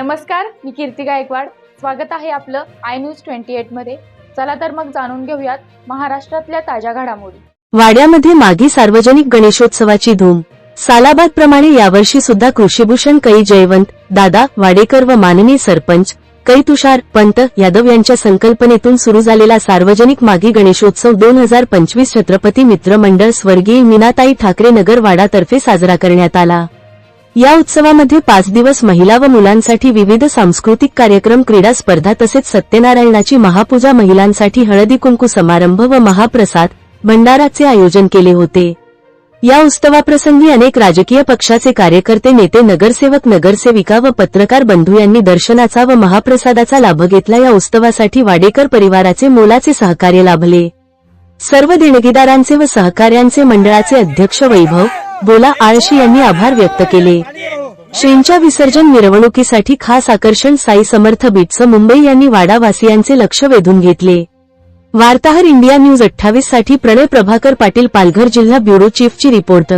नमस्कार, मी कीर्ती गायकवाड. स्वागत आहे आपलं आय न्यूज 28 मध्ये. चला तर मग जाणून घेऊयात महाराष्ट्रातल्या ताज्या घडामोडी. वाड्यामध्ये मागी सार्वजनिक गणेशोत्सवाची धूम. सालाबाद प्रमाणे यावर्षी सुद्धा कृषीभूषण कै जयवंत दादा वाडेकर व माननीय सरपंच कै तुषार पंत यादव यांच्या संकल्पनेतून सुरू झालेला सार्वजनिक मागी गणेशोत्सव 2025 छत्रपती मित्र मंडळ स्वर्गीय मीनाताई ठाकरे नगर वाडातर्फे साजरा करण्यात आला. या उत्सवामध्ये 5 दिवस महिला व मुलांसाठी विविध सांस्कृतिक कार्यक्रम, क्रीडा स्पर्धा तसेच सत्यनारायणाची महापूजा, महिलांसाठी हळदी कुंकू समारंभ व महाप्रसाद भंडाराचे आयोजन केले होते. या उत्सवाप्रसंगी अनेक राजकीय पक्षाचे कार्यकर्ते, नेते, नगरसेवक, नगरसेविका व पत्रकार बंधू यांनी दर्शनाचा व महाप्रसादाचा लाभ घेतला. या उत्सवासाठी वाडेकर परिवाराचे मोलाचे सहकार्य लाभले. सर्व देणगीदारांचे व सहकार्यांचे मंडळाचे अध्यक्ष वैभव बोला आळशी यांनी आभार व्यक्त केले. श्रींच्या विसर्जन मिरवणुकीसाठी खास आकर्षण साई समर्थ बीट्स मुंबई यांनी वाडावासियांचे लक्ष वेधून घेतले. वार्ताहर इंडिया न्यूज 28 साठी प्रणय प्रभाकर पाटील, पालघर जिल्हा ब्युरो चीफची रिपोर्ट.